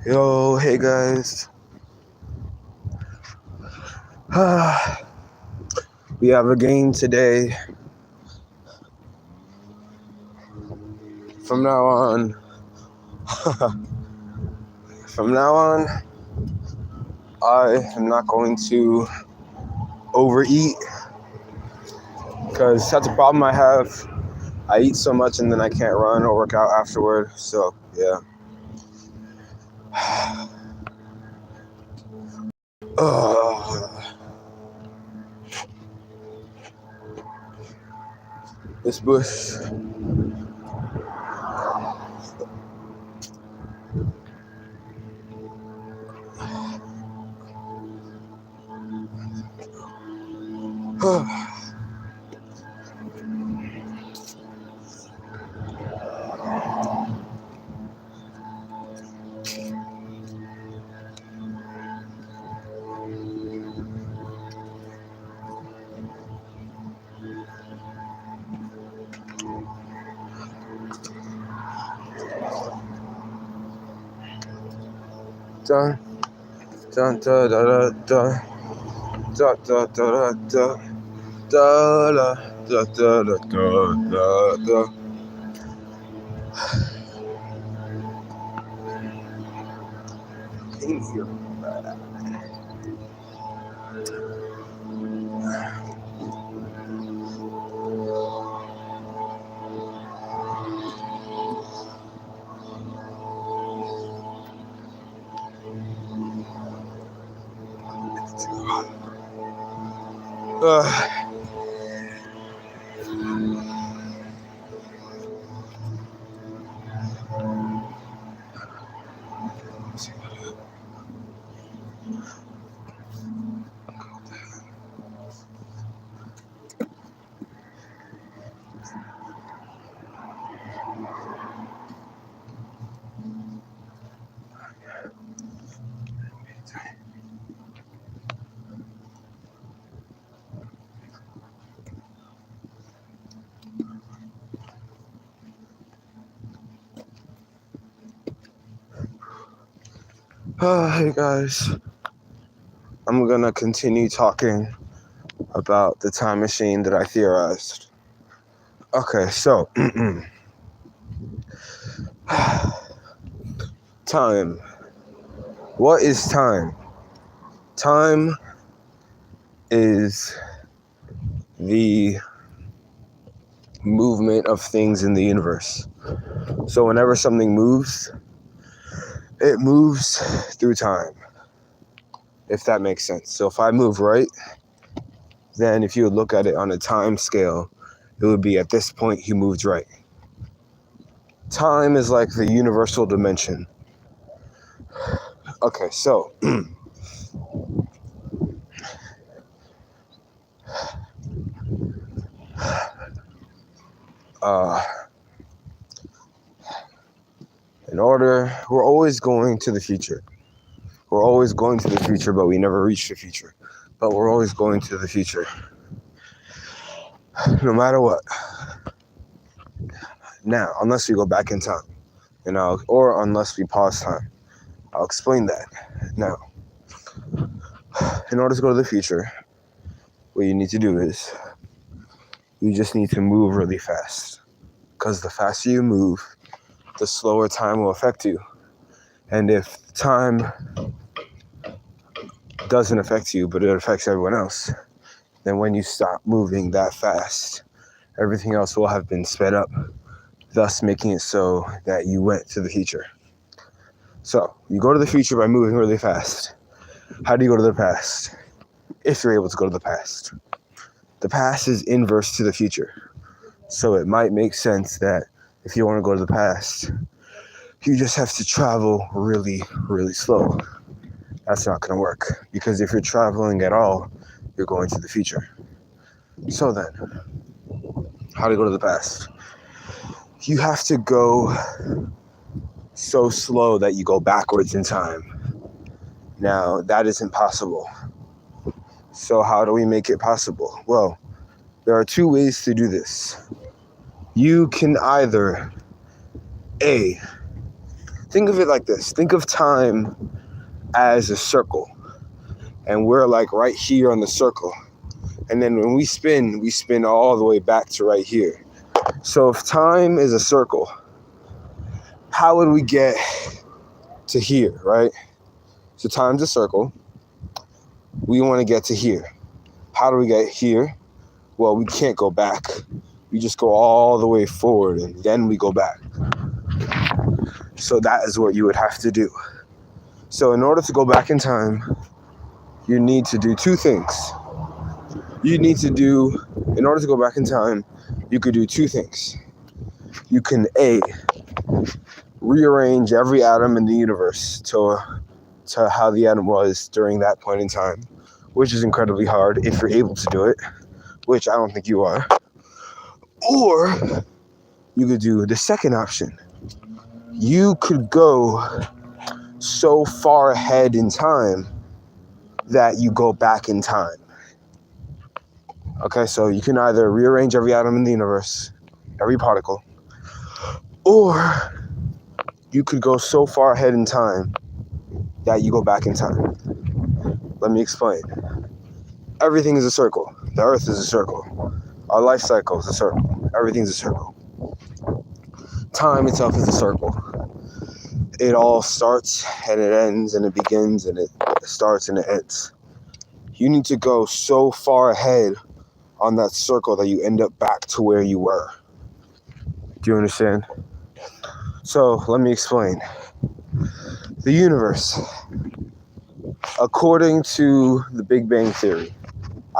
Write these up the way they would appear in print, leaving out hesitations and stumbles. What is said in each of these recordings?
Yo, hey guys. We have a game today. From now on, I am not going to overeat because that's a problem I have. I eat so much and then I can't run or work out afterward. So, yeah. This bush. Dun, dun, da, da, da, da, da, da, da, da, da, da, da, da, da, da. In here. Hey guys, I'm gonna continue talking about the time machine that I theorized. Okay, so time. What is time? Time is the movement of things in the universe. So whenever something moves, it moves through time, if that makes sense. So if I move right, then if you would look at it on a time scale, it would be at this point he moved right. Time is like the universal dimension. Okay, so we're always going to the future. We're always going to the future, but we never reach the future. But we're always going to the future. No matter what. Now, unless we go back in time, or unless we pause time. I'll explain that. Now, in order to go to the future, what you need to do is you just need to move really fast. Because the faster you move, the slower time will affect you. And if time doesn't affect you, but it affects everyone else, then when you stop moving that fast, everything else will have been sped up, thus making it so that you went to the future. So, you go to the future by moving really fast. How do you go to the past? If you're able to go to the past. The past is inverse to the future. So it might make sense that if you want to go to the past, you just have to travel really, really slow. That's not going to work. Because if you're traveling at all, you're going to the future. So then, how to go to the past. You have to go so slow that you go backwards in time. Now, that isn't possible. So how do we make it possible? Well, there are two ways to do this. You can either, A, think of it like this. Think of time as a circle. And we're like right here on the circle. And then when we spin all the way back to right here. So if time is a circle, how would we get to here, right? So time's a circle. We want to get to here. How do we get here? Well, we can't go back. We just go all the way forward and then we go back. So that is what you would have to do. So in order to go back in time, you need to do two things. In order to go back in time, you could do two things. You can, A, rearrange every atom in the universe to how the atom was during that point in time, which is incredibly hard if you're able to do it, which I don't think you are. Or you could do the second option. You could go so far ahead in time that you go back in time. Okay, so you can either rearrange every atom in the universe, every particle, or you could go so far ahead in time that you go back in time. Let me explain. Everything is a circle. The earth is a circle. Our life cycle is a circle. Everything's a circle. Time itself is a circle. It all starts and it ends and it begins and it starts and it ends. You need to go so far ahead on that circle that you end up back to where you were. Do you understand? So let me explain. The universe, according to the Big Bang Theory,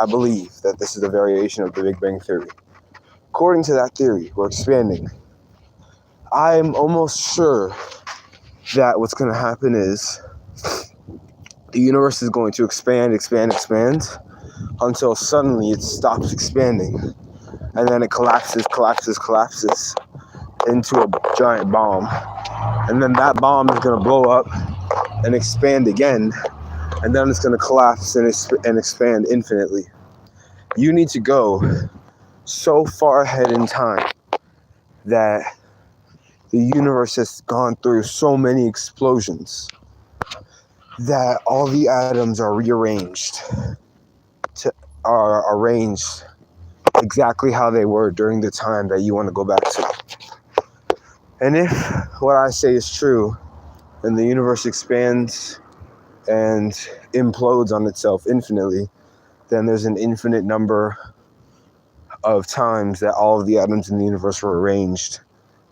I believe that this is a variation of the Big Bang Theory. According to that theory, we're expanding. I'm almost sure that what's going to happen is the universe is going to expand until suddenly it stops expanding. And then it collapses into a giant bomb. And then that bomb is going to blow up and expand again. And then it's going to collapse and expand infinitely. You need to go so far ahead in time that the universe has gone through so many explosions that all the atoms are are arranged exactly how they were during the time that you want to go back to. And if what I say is true, and the universe expands and implodes on itself infinitely, then there's an infinite number of times that all of the atoms in the universe were arranged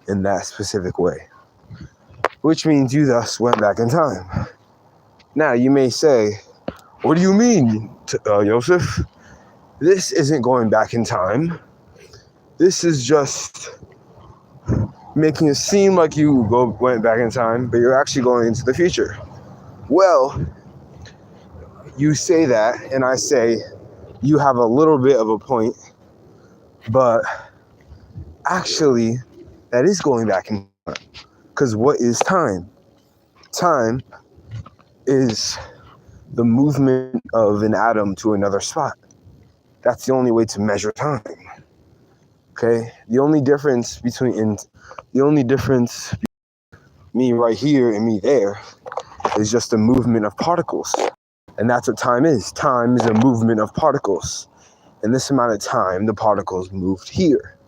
in that specific way. Which means you thus went back in time. Now, you may say, what do you mean, Joseph? This isn't going back in time. This is just making it seem like you went back in time, but you're actually going into the future. Well, you say that, and I say you have a little bit of a point, but actually, that is going back in time. Because what is time? Time is the movement of an atom to another spot. That's the only way to measure time. Okay? The only difference between me right here and me there is just a movement of particles. And that's what time is. Time is a movement of particles. In this amount of time, the particles moved here.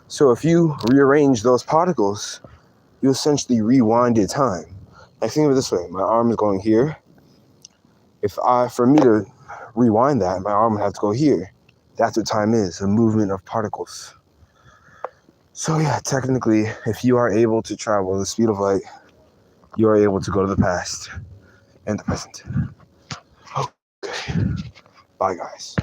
So if you rearrange those particles, you essentially rewinded time. Like, think of it this way. My arm is going here. For me to rewind that, my arm would have to go here. That's what time is, a movement of particles. So yeah, technically, if you are able to travel the speed of light, you are able to go to the past and the present. Okay. Bye, guys.